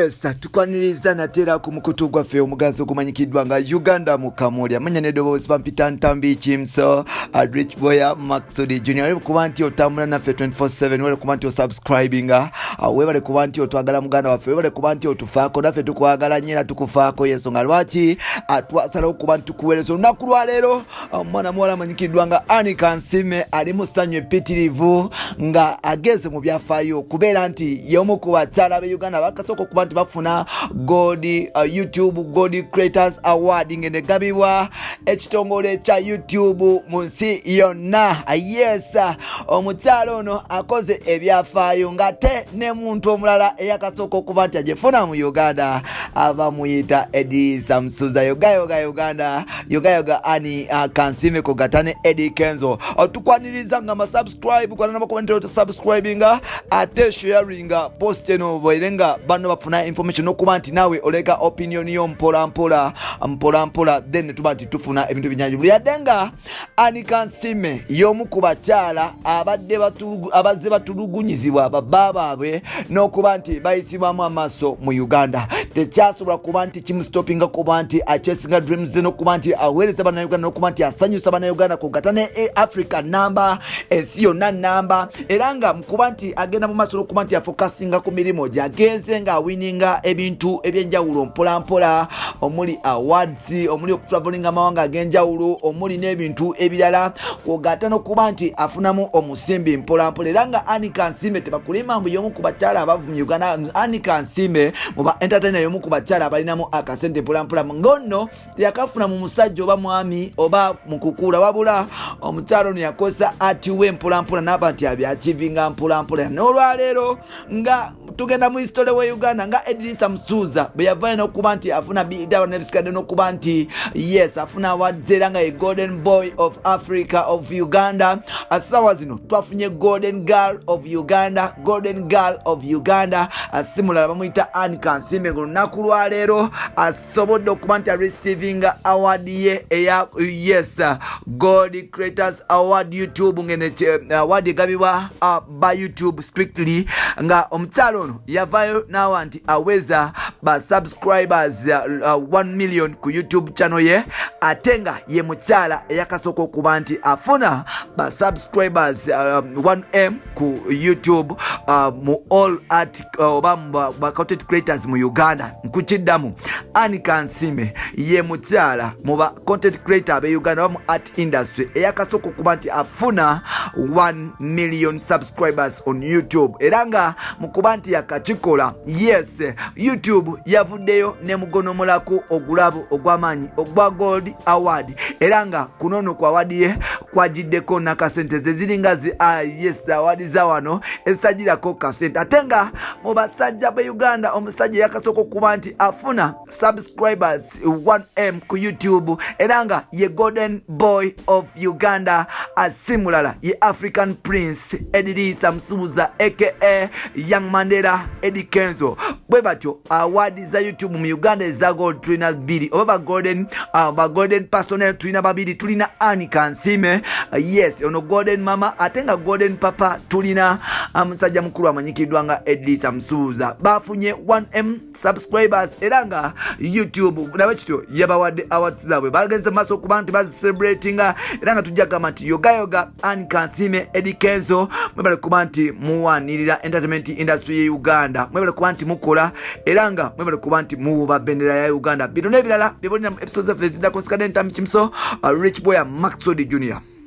Yes, tukwaniriza natera ku mukutu gwaffe omugaso gumanyikiddwa nga Uganda Mukamooli amanya n'eddoboozi Pampita Ntambi Kimso Rich Boya Maxudi Junior webale kuba nti otambula naffe 24/7 webale kuba nti osubscribinga webale kuba nti otwagala muganda waffe webale kuba nti otufaako naffe tukwagala nnyo era tukufaako y'ensonga lwaki twasalawo kuba nti tukuweereza olunaku lwa leero omwana muwala amanyikiddwa nga Kansiime ali mu ssanyu epitirivu nga ageze mu byafaayo kubeera nti y'omu ku bakyala b'e Uganda bakasooka okuba nti bafuna YouTube Gold Creators Award ng'enegabibwa ekitongole kya YouTube mu nsi yonna. Yes, omukyala ono akoze ebyafaayo ng'ate ne muntu omulala eyakasooka okuba nti agifuna mu Uganda ava muyita Eddy Samsuza yoga Uganda ani Kansiime kogatane Eddy Kenzo. Tukwaniriza nga masubscribe kwana n'abakomentero subscribinga ate sharinga post eno bwerenga bano bafuna information okuba nti nawe oleka opinion yo mpola mpola then tuba nti tufuna ebintu binyanjulu yadenga Kansiime y'omu ku bakyala abazze batulugunyizibwa baba baabwe n'okuba nti bayisibwamu amaaso mu Uganda tekyasobola kuba nti kimustopinga kuba nti achesinga dreams ze n'okuba nti aweereza bannayuganda n'okuba nti asanyusa bannayuganda kugatane Africa namba ensi yonna namba era nga mukuba nti agenda mu maaso n'okuba nti afokasinga ku mirimu gyagenze nga wininga ebintu ebyenjawulo mpola omuli awards omuli okutravelinga amawanga ag'enjawulo omuli n'ebintu ebirala kugata n'okuba nti afunamu omusimbi mpola era nga Kansiime tebakulima mbu y'omu ku bakyala abavu mu Uganda. Kansiime mu ba entertainer y'omu ku bakyala abalinamu akasente mpola ngono yakafuna mu musajja oba mwami oba mukukula wabula omukyala ono yakosa atiwe mpola n'aba nti abyachivinga mpola n'olwaleero nga tugenda mu history we Uganda nga Eddy Samsuza bwe yavayo n'okuba nti afuna bidawa n'ebisikadde n'okuba nti yes afuna awards era nga ye Golden Boy of Africa of Uganda. Asawa zino twafunye Golden Girl of Uganda asimulala bamuyita Kansiime ng'olunaku lwa leero asobodde okuba nti receiving award ye eya yes Gold Creators Award YouTube ngene award egabibwa by YouTube strictly nga omukyalo ono yavayo nawa nti aweza ba subscribers 1 million ku YouTube channel ye ate nga ye mukyala eyakasooka okuba nti afuna ba subscribers 1M ku YouTube mu all art oba ba content creators mu Uganda. Nkukiddamu Kansiime ye mukyala mu ba content creator be Uganda mu art industry eyakasooka okuba nti afuna 1 million subscribers on YouTube era nga mukuba nti yakakikola yes YouTube yavuddeyo ne mugonomolako ogulabo ogw'amaanyi ogwa Gold Award era nga kunono kwa award ye kwajiddeko nakasente zeziringa yes award za wano ezitajirako kasente ate nga mu basajja be Uganda omusajja yakasooka okuba nti afuna subscribers 1M ku YouTube era nga ye Golden Boy of Uganda asimulala ye African Prince Eddy Samsuza aka Young Mandela Eddy Kenzo. Bwe batyo award za YouTube mu Uganda eza gold tulina 2 oba golden personnel tulina 2 tulina Kansiime yes ono golden mama ate nga golden papa tulina musajja mukulu amanyikiddwa nga Eddy Samsuza bafunye 1M subscribers era nga YouTube nawe kityo yabawadde awards zaabwe bagenze maaso okuba nti bazicelebratinga era nga tujja gamba nti yoga Kansiime Eddy Kenzo mwebale kuba nti muwanirira entertainment industry ye Uganda mwebale kuba nti mukola era nga mwebale kuba nti muwuba bendera ya Uganda bino n'ebirala bibulina mu episodes of Ezida Konsikade Ntambi Kimso Rich Boya Maxudi Junior.